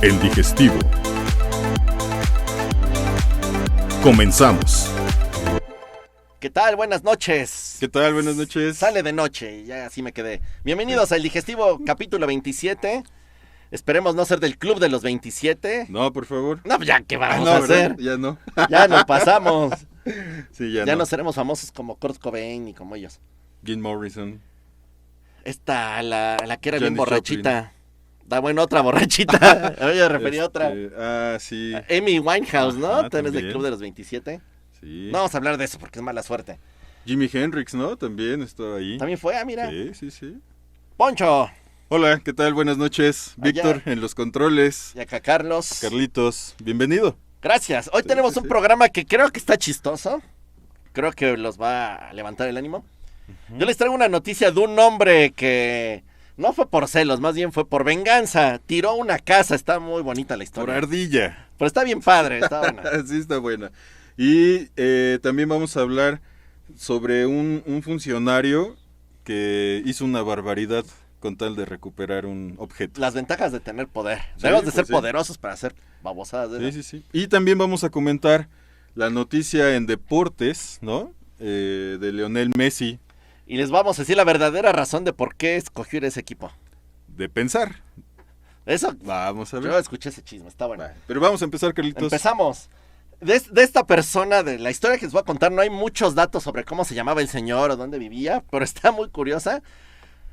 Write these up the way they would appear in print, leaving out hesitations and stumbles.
El digestivo. Comenzamos. ¿Qué tal? Buenas noches. ¿Qué tal? Buenas noches. Sale de noche y ya así me quedé. Bienvenidos al digestivo capítulo 27. Esperemos no ser del club de los 27. No, por favor. No, ya, ¿qué vamos a hacer? Ya no. Ya nos pasamos. Sí, ya no seremos famosos como Kurt Cobain y como ellos. Jim Morrison. Esta, la que era Janis bien borrachita. Da bueno, otra borrachita. Me refería a otra. Sí. Amy Winehouse, ¿no? Ajá, Tú eres del también. club de los 27. Sí. No vamos a hablar de eso porque es mala suerte. Jimi Hendrix, ¿no? También estaba ahí. También fue, mira. Sí. Poncho. Hola, ¿qué tal? Buenas noches. Allá. Víctor en los controles. Y acá Carlos. Carlitos, bienvenido. Gracias. Hoy tenemos sí, un sí. programa que creo que está chistoso. Creo que los va a levantar el ánimo. Yo les traigo una noticia de un hombre que no fue por celos, más bien fue por venganza. Tiró una casa, está muy bonita la Por historia. ardilla. Pero está bien padre, está buena. Sí, está buena. Y también vamos a hablar sobre un funcionario que hizo una barbaridad con tal de recuperar un objeto. Las ventajas de tener poder. Sí, Debemos de pues ser sí. poderosos para hacer babosadas. de esas. Sí. Y también vamos a comentar la noticia en deportes, ¿no? De Lionel Messi, Y les vamos a decir la verdadera razón de por qué escogió ese equipo. de pensar. Eso, Vamos a ver. yo escuché ese chisme, está bueno. Pero vamos a empezar, Carlitos. Empezamos. De esta persona, de la historia que les voy a contar, no hay muchos datos sobre cómo se llamaba el señor o dónde vivía, pero está muy curiosa.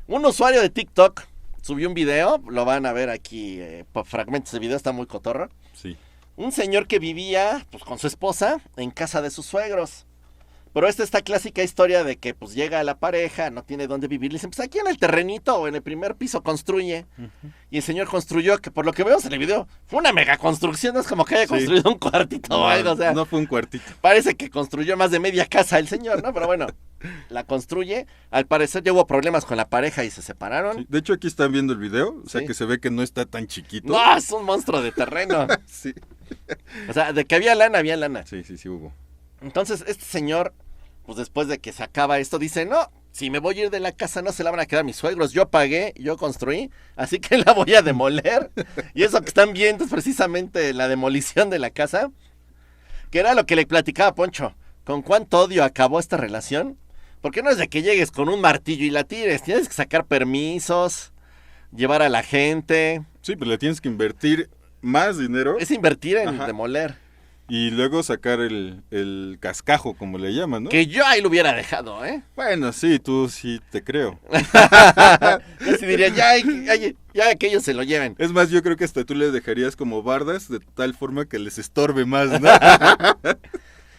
Un usuario de TikTok subió un video, lo van a ver aquí, por fragmentos de video, está muy cotorro. Sí. Un señor que vivía pues, con su esposa en casa de sus suegros. Pero esta clásica historia de que pues llega la pareja, no tiene dónde vivir, le dicen, pues aquí en el terrenito o en el primer piso construye. Y el señor construyó, que por lo que vemos en el video, fue una mega construcción, no es como que haya Sí. construido un cuartito o algo, o sea, No fue un cuartito. parece que construyó más de media casa el señor, ¿no? Pero bueno, la construye, al parecer ya hubo problemas con la pareja y se separaron. Sí. De hecho, aquí están viendo el video, o sea Sí. que se ve que no está tan chiquito. No, es un monstruo de terreno. Sí. O sea, de que había lana, había lana. Sí, hubo. Entonces, este señor, pues después de que se acaba esto, dice, no, si me voy a ir de la casa no se la van a quedar mis suegros, yo pagué, yo construí, así que la voy a demoler. Y eso que están viendo es precisamente la demolición de la casa, que era lo que le platicaba a Poncho. ¿Con cuánto odio acabó esta relación? Porque no es de que llegues con un martillo y la tires, tienes que sacar permisos, llevar a la gente, Sí, pero le tienes que invertir más dinero es invertir en Ajá. demoler. y luego sacar el cascajo, como le llaman, ¿no? Que yo ahí lo hubiera dejado, ¿eh? Bueno, sí, tú sí te creo. Yo sí diría, ya que ellos se lo lleven. Es más, yo creo que hasta tú le dejarías como bardas de tal forma que les estorbe más, ¿no?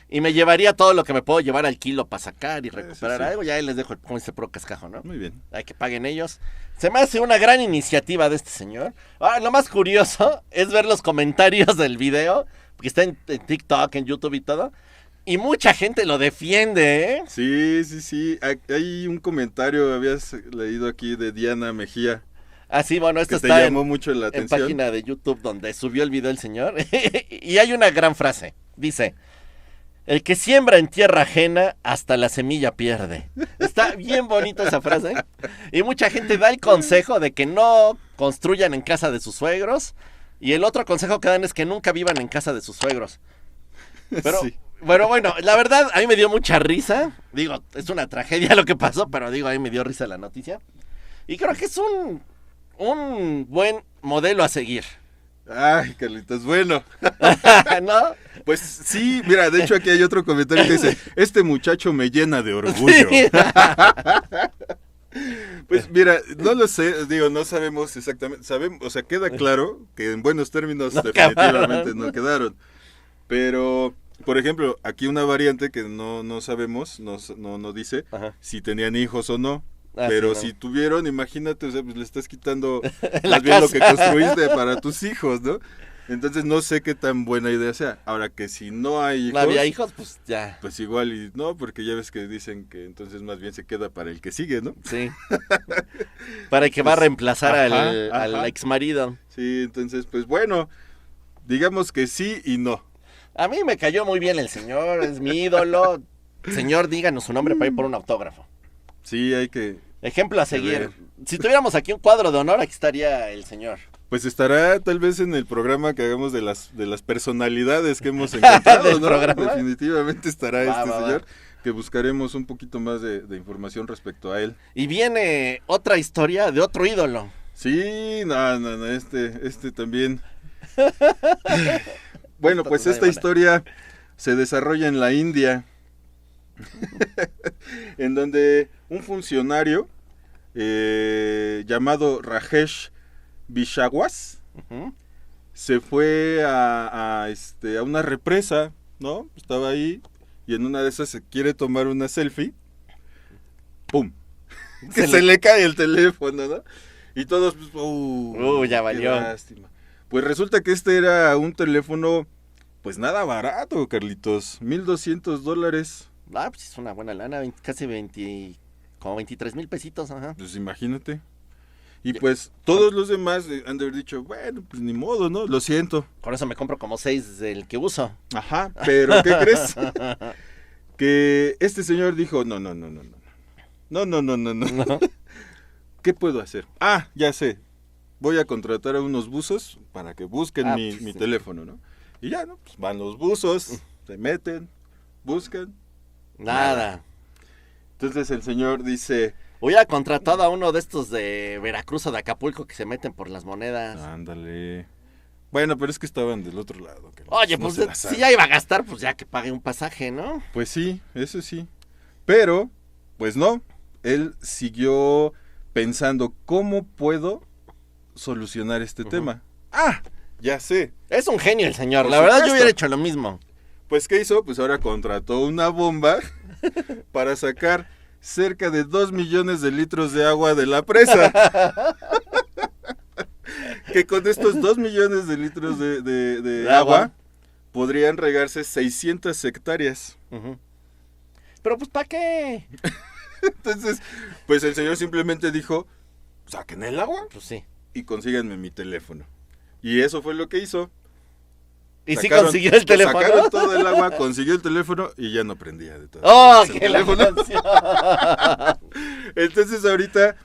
Y me llevaría todo lo que me puedo llevar al kilo para sacar y recuperar sí. algo. Ya ahí les dejo como ese pro cascajo, ¿no? Muy bien. Hay que paguen ellos. Se me hace una gran iniciativa de este señor. Lo más curioso es ver los comentarios del video, porque está en TikTok, en YouTube y todo. Y mucha gente lo defiende, ¿eh? Sí. Hay un comentario, habías leído aquí de Diana Mejía, Así, bueno, esto que te está llamó mucho la en atención. página de YouTube donde subió el video el señor. Y hay una gran frase. Dice, el que siembra en tierra ajena, hasta la semilla pierde. Está bien bonita esa frase. Y mucha gente da el consejo de que no construyan en casa de sus suegros. Y el otro consejo que dan es que nunca vivan en casa de sus suegros. Pero, Sí. bueno, la verdad, a mí me dio mucha risa. Digo, es una tragedia lo que pasó, pero digo, a mí me dio risa la noticia. Y creo que es un buen modelo a seguir. Ay, Carlitos, bueno. ¿No? Pues sí, mira, de hecho aquí hay otro comentario que dice, este muchacho me llena de orgullo. Sí. Pues mira, no lo sé, digo, no sabemos exactamente, o sea, queda claro que en buenos términos No definitivamente quedaron. no quedaron. Pero, por ejemplo, aquí una variante que no sabemos, no dice Ajá. si tenían hijos o no. Ah, Pero sí, no. si tuvieron, imagínate, o sea, pues le estás quitando La más bien lo que casa. construiste para tus hijos, ¿no? Entonces no sé qué tan buena idea sea. Ahora que si no hay hijos, No había hijos, pues ya. pues igual y no, porque ya ves que dicen que entonces más bien se queda para el que sigue, ¿no? Sí. Para que va a reemplazar Ajá, al ajá. ex marido. Sí, entonces pues bueno, digamos que sí y no. A mí me cayó muy bien el señor, es mi ídolo. Señor, díganos su nombre para ir por un autógrafo. Sí, hay que... Ejemplo a seguir. Si tuviéramos aquí un cuadro de honor, aquí estaría el señor. Pues estará tal vez en el programa que hagamos de las personalidades que hemos encontrado, ¿Del ¿no? programa? Definitivamente estará Va. señor, que buscaremos un poquito más de información respecto a él. Y viene otra historia de otro ídolo. Sí, no, este también. Bueno, Esta pues pues, esta ahí, historia se desarrolla en la India, en donde un funcionario llamado Rajesh Vishwas Ujú. se fue a una represa, ¿no? Estaba ahí y en una de esas se quiere tomar una selfie. ¡Pum! Que se le cae el teléfono, ¿no? Y todos, pues, ya qué valió. lástima. Pues resulta que este era un teléfono, pues nada barato, Carlitos. $1,200. Ah, pues es una buena lana, casi 20, como 23,000 pesitos, ajá. Pues imagínate. Y pues todos los demás han de haber dicho, bueno, pues ni modo, ¿no? Lo siento. Con eso me compro como 6 del que uso. Ajá, pero ¿qué crees? Que este señor dijo, no. ¿No? ¿Qué puedo hacer? Ah, ya sé. Voy a contratar a unos buzos para que busquen mi sí. teléfono, ¿no? Y ya, ¿no? Pues van los buzos, se meten, buscan. Nada. Entonces el señor dice, Hubiera contratado a uno de estos de Veracruz o de Acapulco que se meten por las monedas. ándale. Bueno, pero es que estaban del otro lado. Carlitos, Oye, no pues se la si sabe. ya iba a gastar, pues ya que pague un pasaje, ¿no? Pues sí, eso sí. Pero, pues no. Él siguió pensando, ¿cómo puedo solucionar este tema? Ah, ya sé. Es un genio el señor. Por La verdad yo supuesto. hubiera hecho lo mismo. Pues, ¿qué hizo? Pues ahora contrató una bomba para sacar cerca de 2 millones de litros de agua de la presa. Que con estos 2 millones de litros de agua podrían regarse 600 hectáreas. Ujú. Pero pues ¿para qué? Entonces, pues el señor simplemente dijo, saquen el agua Pues sí. y consíganme mi teléfono. Y eso fue lo que hizo. Y sí Sacaron- consiguió el teléfono. Sacaron todo el agua, consiguió el teléfono y ya no prendía de todo. ¡Oh, el qué la teléfono. canción! Entonces ahorita,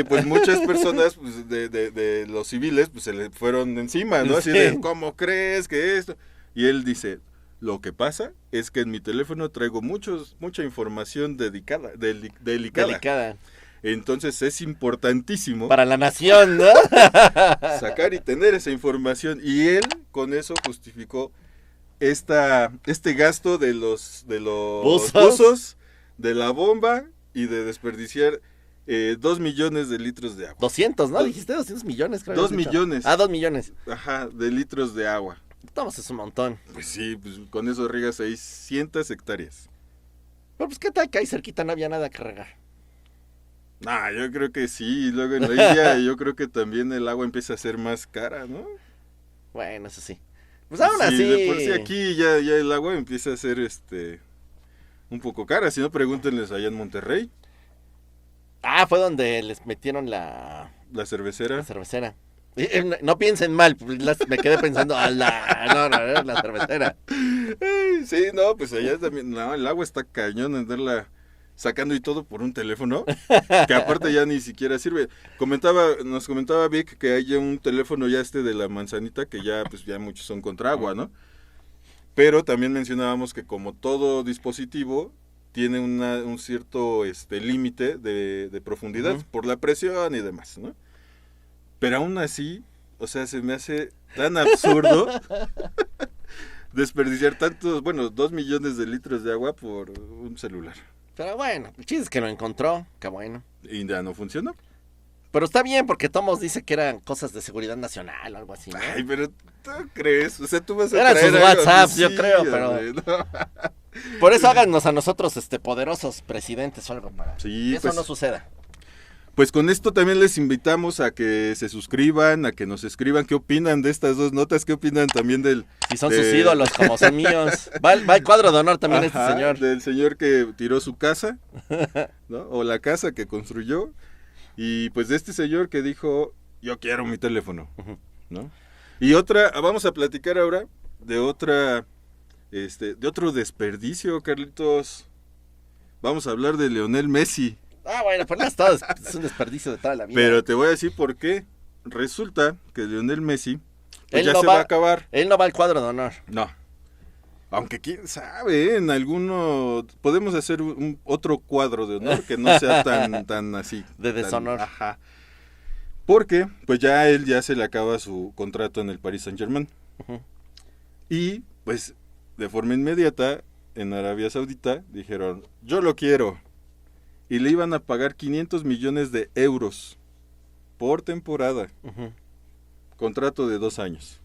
pues muchas personas pues, de los civiles pues se le fueron encima, ¿no? Así Sí. de, ¿cómo crees que esto? Y él dice, lo que pasa es que en mi teléfono traigo mucha información delicada. Delicada. Entonces es importantísimo Para la nación, ¿no? sacar y tener esa información. Y él con eso justificó este gasto de los Buzos. buzos, de la bomba y de desperdiciar 2 millones de litros de agua. 200, ¿no? Dijiste 200 millones, creo. 2 habías dicho. millones. Ah, 2 millones. Ajá, de litros de agua. Tomas es un montón. Pues sí, pues con eso riega 600 hectáreas. Pero pues qué tal que ahí cerquita no había nada que regar. Nah, yo creo que sí. Y luego en la India yo creo que también el agua empieza a ser más cara, ¿no? Bueno, eso sí. Pues aún Sí, así. de por sí aquí ya el agua empieza a ser un poco cara. Si no, pregúntenles allá en Monterrey, Ah, fue donde les metieron la la cervecera. cervecera. No piensen mal, pues, me quedé pensando, no, la cervecera. Ay, sí, no, pues allá también, no, el agua está cañón andarla sacando y todo por un teléfono, que aparte ya ni siquiera sirve. Nos comentaba Vic que hay ya un teléfono ya de la manzanita que ya, pues ya muchos son contra agua, ¿no? Pero también mencionábamos que como todo dispositivo tiene un cierto límite de profundidad Ujú. por la presión y demás, ¿no? Pero aún así, o sea, se me hace tan absurdo desperdiciar 2 millones de litros de agua por un celular. Pero bueno, el chiste es que lo encontró, qué bueno. Y ya no funcionó. Pero está bien porque Tomos dice que eran cosas de seguridad nacional o algo así, ¿no? Ay, pero ¿tú crees? O sea, tú vas a Eran traer sus algo WhatsApps, así, yo creo, pero- hombre, no. Por eso háganos a nosotros poderosos presidentes o algo para Sí, que eso pues, no suceda. pues con esto también les invitamos a que se suscriban, a que nos escriban qué opinan de estas dos notas, qué opinan también del... Si son de- sus ídolos como son míos. Va el cuadro de honor también Ajá, este señor. del señor que tiró su casa, ¿no? O la casa que construyó. Y pues de este señor que dijo, yo quiero mi teléfono, Ujú. ¿no? Y vamos a platicar ahora de de otro desperdicio, Carlitos. Vamos a hablar de Lionel Messi. Ah, bueno, pues no es todo, es un desperdicio de toda la vida. Pero te voy a decir por qué. resulta que Lionel Messi pues Él ya no se va- va a acabar. Él no va al cuadro de honor. No. Aunque quién sabe, en alguno podemos hacer otro cuadro de honor que no sea tan así. De deshonor. Ajá. Porque pues ya él ya se le acaba su contrato en el Paris Saint-Germain. Ujú. Y pues de forma inmediata en Arabia Saudita dijeron, yo lo quiero. Y le iban a pagar 500 millones de euros por temporada. Ujú. Contrato de 2 años.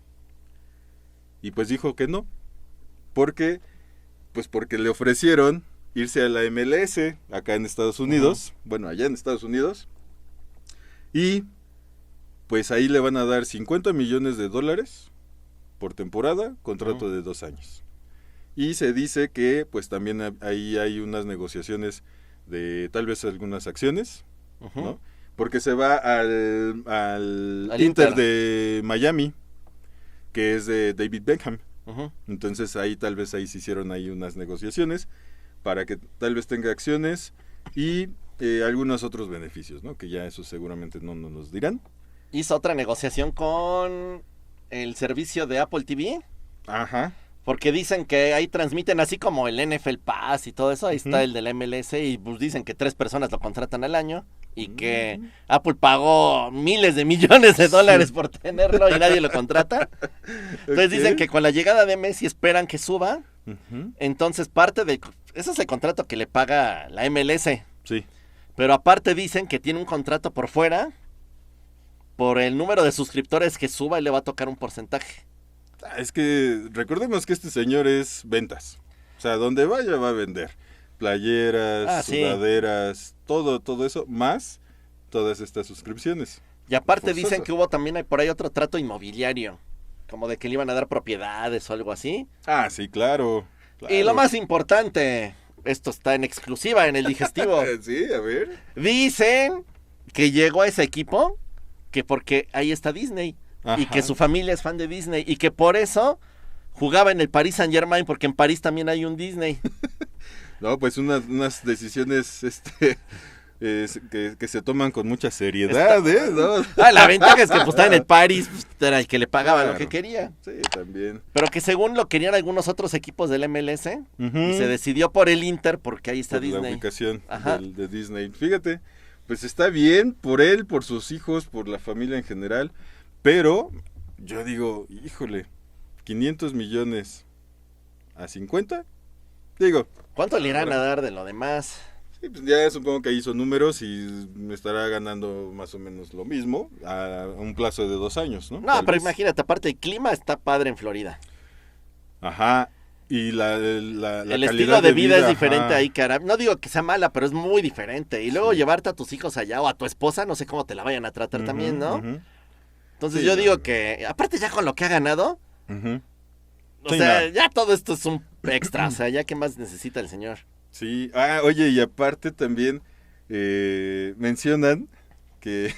Y pues dijo que no. Porque le ofrecieron irse a la MLS acá en Estados Unidos. Bueno, allá en Estados Unidos. Y pues ahí le van a dar 50 millones de dólares por temporada, contrato de 2 años. Y se dice que pues también ahí hay unas negociaciones de tal vez algunas acciones, Ujú. ¿no? Porque se va al Al Inter Inter. de Miami, que es de David Beckham. Ujú. Entonces ahí tal vez ahí se hicieron ahí unas negociaciones para que tal vez tenga acciones y algunos otros beneficios, ¿no? Que ya eso seguramente no nos los dirán. Hizo otra negociación con el servicio de Apple TV. Ajá. Porque dicen que ahí transmiten así como el NFL Pass y todo eso. Ahí Ujú. está el de la MLS y pues dicen que 3 personas lo contratan al año. Y que Apple pagó miles de millones de dólares por tenerlo y nadie lo contrata. Entonces dicen que con la llegada de Messi esperan que suba. Ujú. Entonces parte de... Ese es el contrato que le paga la MLS. Sí. Pero aparte dicen que tiene un contrato por fuera. Por el número de suscriptores que suba, y le va a tocar un porcentaje. Es que recordemos que este señor es ventas. O sea, donde vaya va a vender. Playeras, Sí. sudaderas, todo eso, más todas estas suscripciones. Y aparte Forzoso. dicen que hubo también por ahí otro trato inmobiliario. Como de que le iban a dar propiedades o algo así. Ah, sí, claro. Y lo más importante, esto está en exclusiva en el digestivo. Sí, a ver. Dicen que llegó a ese equipo que porque ahí está Disney. Y Ajá. que su familia es fan de Disney. Y que por eso jugaba en el Paris Saint-Germain porque en París también hay un Disney. No, pues unas decisiones que se toman con mucha seriedad, ¿no? La ventaja es que pues está en el París, pues, era el que le pagaba lo Claro. que quería. Sí, también. Pero que según lo querían algunos otros equipos del MLS, Ujú. y se decidió por el Inter porque ahí está Por la Disney. ubicación Ajá. de Disney. Fíjate, pues está bien por él, por sus hijos, por la familia en general, pero yo digo, híjole, 500 millones a 50, digo, ¿Cuánto le irán a dar de lo demás? sí, pues ya supongo que ahí hizo números y me estará ganando más o menos lo mismo a un plazo de 2 años, ¿no? No, Tal pero vez. imagínate, aparte el clima está padre en Florida. Ajá, y la El calidad estilo de vida es diferente ajá. ahí, cara. No digo que sea mala, pero es muy diferente. Y luego llevarte a tus hijos allá o a tu esposa, no sé cómo te la vayan a tratar Ujú, también, ¿no? ujú, Entonces Sí, yo no, digo no. que, aparte ya con lo que ha ganado, ujú. o Sí, sea, no. ya todo esto es un extra. O sea, ya qué más necesita el señor. Sí, oye, y aparte también mencionan que,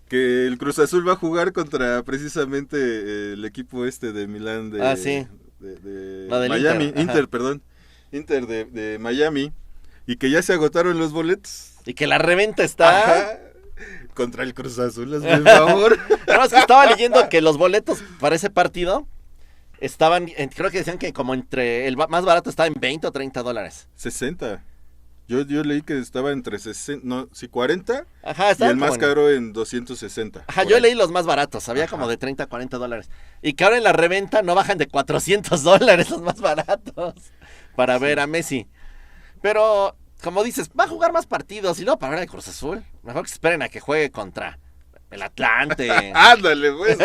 que el Cruz Azul va a jugar contra precisamente el equipo este de Milán de, Sí. de Lo del Miami, Inter, ajá. Perdón, Inter de Miami, y que ya se agotaron los boletos. Y que la reventa está... Ajá. Contra el Cruz Azul, hazme el favor. No, es que estaba leyendo que los boletos para ese partido estaban, creo que decían que como entre, más barato estaba en 20 o 30 dólares. 60. Yo leí que estaba entre 60, no, sí, 40 Ajá, y estaban el más como en- caro en 260. Ajá, por yo ahí. leí los más baratos, había como de 30 a 40 dólares. Y que ahora en la reventa no bajan de 400 dólares los más baratos para ver a Messi. Pero, como dices, va a jugar más partidos y luego para ver al Cruz Azul. Mejor que se esperen a que juegue contra el Atlante. Ándale, pues.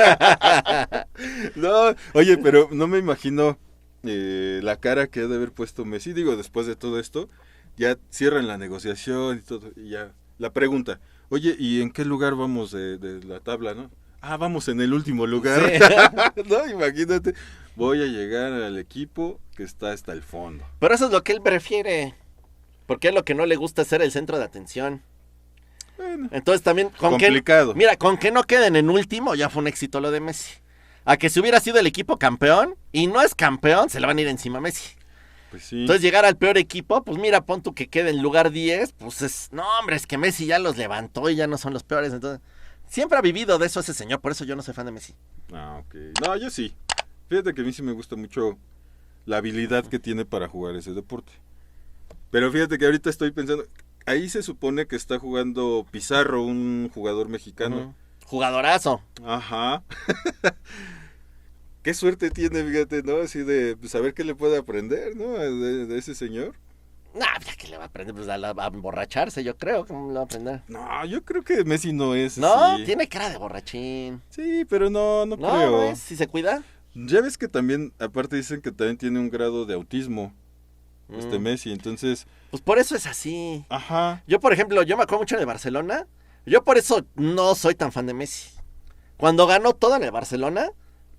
No, oye, pero no me imagino la cara que ha de haber puesto Messi. Digo, después de todo esto, ya cierran la negociación y todo. Y ya, la pregunta, oye, ¿y en qué lugar vamos de la tabla, no? Ah, vamos en el último lugar. Sí. No, imagínate, voy a llegar al equipo que está hasta el fondo. Pero eso es lo que él prefiere. Porque es lo que no le gusta ser el centro de atención. Bueno, Entonces también, complicado. mira, con que no queden en último, ya fue un éxito lo de Messi. A que si hubiera sido el equipo campeón, y no es campeón, se le van a ir encima a Messi. Pues sí. Entonces llegar al peor equipo, pues mira, pon tú que quede en lugar 10, pues no hombre, es que Messi ya los levantó y ya no son los peores, entonces Siempre ha vivido de eso ese señor, por eso yo no soy fan de Messi. Ah, ok. No, yo sí. Fíjate que a mí sí me gusta mucho la habilidad que tiene para jugar ese deporte. Pero fíjate que ahorita estoy pensando, ahí se supone que está jugando Pizarro, un jugador mexicano. Jugadorazo. Ajá. Qué suerte tiene, fíjate, ¿no? Así de saber qué le puede aprender, ¿no? De ese señor. Nah, ya que le va a aprender, pues a emborracharse, yo creo. ¿Cómo le va a aprender? No, yo creo que Messi no es No, así. tiene cara de borrachín. Sí, pero no No, creo. no es, si se cuida. Ya ves que también, aparte dicen que también tiene un grado de autismo, Messi, entonces... Pues por eso es así. Ajá. Yo, por ejemplo, yo me acuerdo mucho de Barcelona. Yo por eso no soy tan fan de Messi. Cuando ganó todo en el Barcelona,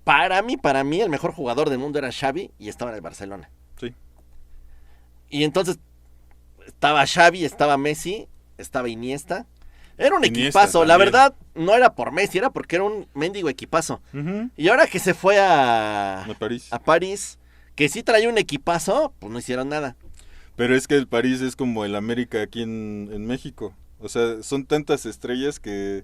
para mí, el mejor jugador del mundo era Xavi y estaba en el Barcelona. Sí. Y entonces estaba Xavi, estaba Messi, estaba Iniesta. Era un equipazo. También. La verdad, no era por Messi, era porque era un mendigo equipazo. Uh-huh. Y ahora que se fue a París, que sí traía un equipazo, pues no hicieron nada. Pero es que el París es como el América aquí en México. O sea, son tantas estrellas que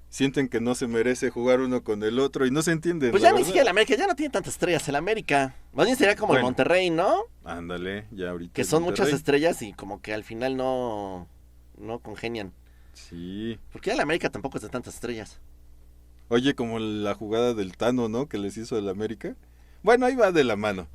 sienten que no se merece jugar uno con el otro y no se entienden. Pues ya ni siquiera el América, ya no tiene tantas estrellas el América. Más bien sería como el Monterrey, ¿no? Ándale, ya ahorita. Que son muchas estrellas y como que al final no congenian. Sí. Porque el América tampoco es de tantas estrellas. Oye, como la jugada del Tano, ¿no? Que les hizo el América. Bueno, ahí va de la mano,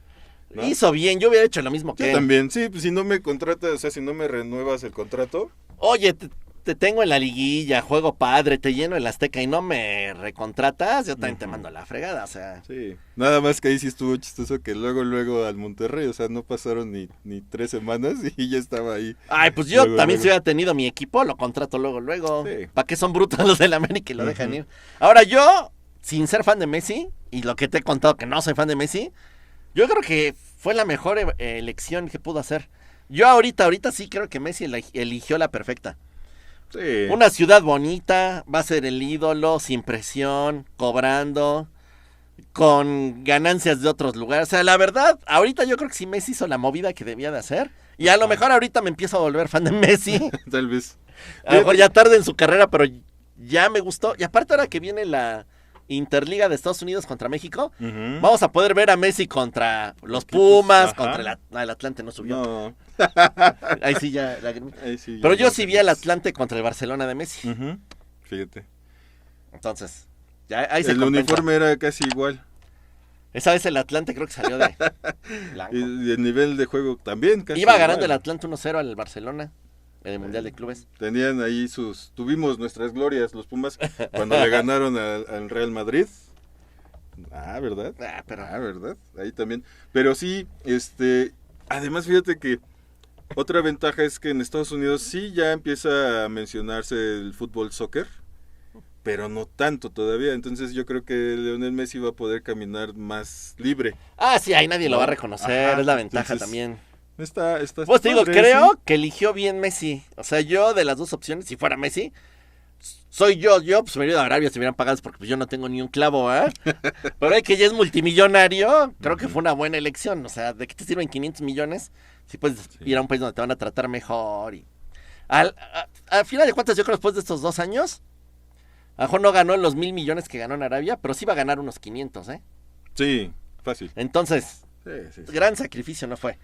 ¿no? Hizo bien, yo hubiera hecho lo mismo que él. Yo también, sí, pues si no me contratas, o sea, si no me renuevas el contrato. Oye, te tengo en la liguilla, juego padre, te lleno el Azteca y no me recontratas, yo también te mando a la fregada, o sea. Sí, nada más que ahí sí estuvo chistoso que luego al Monterrey, o sea, no pasaron ni 3 semanas y ya estaba ahí. Ay, pues yo también si hubiera tenido mi equipo, lo contrato luego. Sí. ¿Para qué son brutos los del América y lo dejan ir? Ahora yo, sin ser fan de Messi, y lo que te he contado que no soy fan de Messi, yo creo que fue la mejor elección que pudo hacer. Yo ahorita sí creo que Messi eligió la perfecta. Sí. Una ciudad bonita, va a ser el ídolo, sin presión, cobrando, con ganancias de otros lugares. O sea, la verdad, ahorita yo creo que sí Messi hizo la movida que debía de hacer. Y a lo mejor ahorita me empiezo a volver fan de Messi. Tal vez. A lo mejor ya tarde en su carrera, pero ya me gustó. Y aparte ahora que viene la Interliga de Estados Unidos contra México, vamos a poder ver a Messi contra los Pumas, contra el Atlante, no subió. No. Ahí sí ya. Ahí sí, pero yo sí vi al Atlante contra el Barcelona de Messi. Fíjate. Entonces, ya ahí se el compensa. uniforme era casi igual. Esa vez el Atlante creo que salió de blanco. Y el nivel de juego también casi iba ganando igual. el Atlante 1-0 al Barcelona en el Mundial de Clubes. Tenían ahí tuvimos nuestras glorias los Pumas cuando le ganaron al Real Madrid. ¿Verdad? ¿Verdad? Ahí también. Pero sí, además fíjate que otra ventaja es que en Estados Unidos sí ya empieza a mencionarse el fútbol soccer, pero no tanto todavía. Entonces yo creo que Lionel Messi va a poder caminar más libre. Sí, ahí nadie lo va a reconocer, es la ventaja también. Está pues te digo, padre, creo ¿sí? que eligió bien Messi. O sea, yo de las dos opciones, si fuera Messi, soy yo pues me hubiera ido a Arabia si me hubieran pagado porque pues, yo no tengo ni un clavo, Pero hay que ya es multimillonario, creo que fue una buena elección. O sea, ¿de qué te sirven 500 millones? Si puedes ir a un país donde te van a tratar mejor. Y al final de cuentas, yo creo que después de estos 2 años, a lo mejor no ganó los 1,000 millones que ganó en Arabia, pero sí va a ganar unos 500, Sí, fácil. Entonces, sí. gran sacrificio no fue.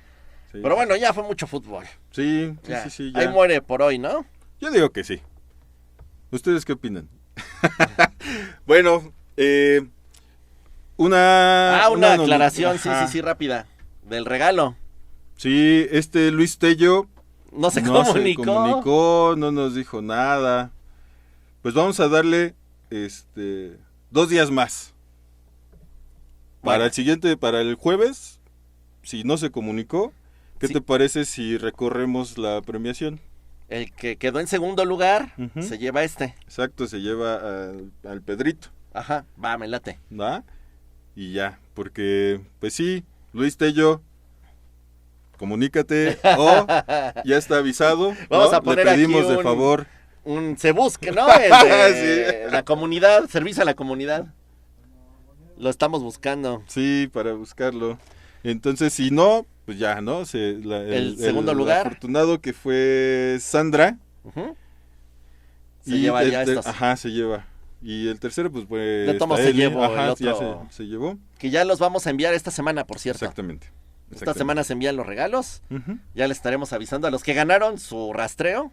Sí. Pero bueno, ya fue mucho fútbol. Sí. Ya. Ya. Ahí muere por hoy, ¿no? Yo digo que sí. ¿Ustedes qué opinan? Bueno, una aclaración, sí, rápida. Del regalo. Sí, Luis Tello no se comunicó, no nos dijo nada. Pues vamos a darle 2 días más. Para el siguiente, para el jueves, si no se comunicó, ¿qué te parece si recorremos la premiación? El que quedó en segundo lugar se lleva Exacto, se lleva al Pedrito. Ajá, me late. ¿Va? Y ya, porque, pues sí, Luis Tello, comunícate o ya está avisado. Vamos a poner Le pedimos aquí de favor. Se busque, ¿no? La comunidad, servicio a la comunidad. Lo estamos buscando. Sí, para buscarlo. Entonces, si no, pues ya, ¿no? El segundo lugar. El afortunado que fue Sandra. Se lleva ya estos. Ajá, se lleva. Y el tercero, pues, De tomo está se Eli. llevó Ajá, el otro. ya se llevó. Que ya los vamos a enviar esta semana, por cierto. Exactamente. Esta semana se envían los regalos. Ujú. Ya les estaremos avisando a los que ganaron su rastreo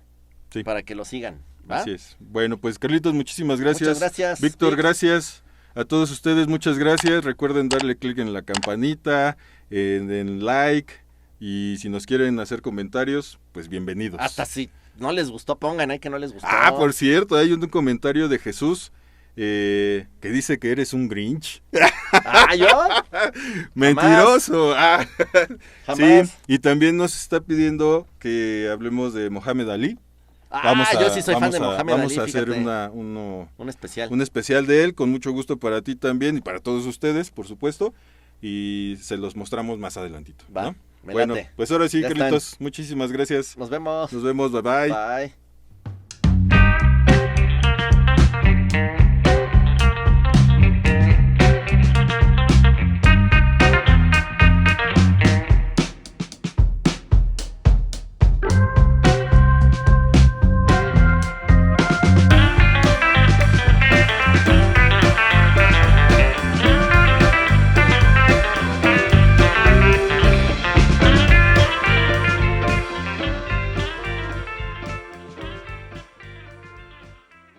Sí. para que lo sigan. ¿va? Así es. Bueno, pues Carlitos, muchísimas gracias. Muchas gracias. Víctor, Vic. gracias. A todos ustedes, muchas gracias. Recuerden darle clic en la campanita, en like. Y si nos quieren hacer comentarios, pues bienvenidos. Hasta si no les gustó, pongan ahí que no les gustó. Ah, por cierto, hay un comentario de Jesús que dice que eres un Grinch. Ah, ¿yo? Mentiroso. Ah. Jamás. Sí, y también nos está pidiendo que hablemos de Mohamed Ali. Yo sí soy fan de Mohamed Ali, Vamos a hacer fíjate. un especial. especial de él, con mucho gusto para ti también y para todos ustedes, por supuesto. Y se los mostramos más adelantito. Va, ¿no? me Bueno, late. pues ahora sí, Ya Carlitos, muchísimas gracias. Nos vemos. Nos vemos, bye bye. Bye.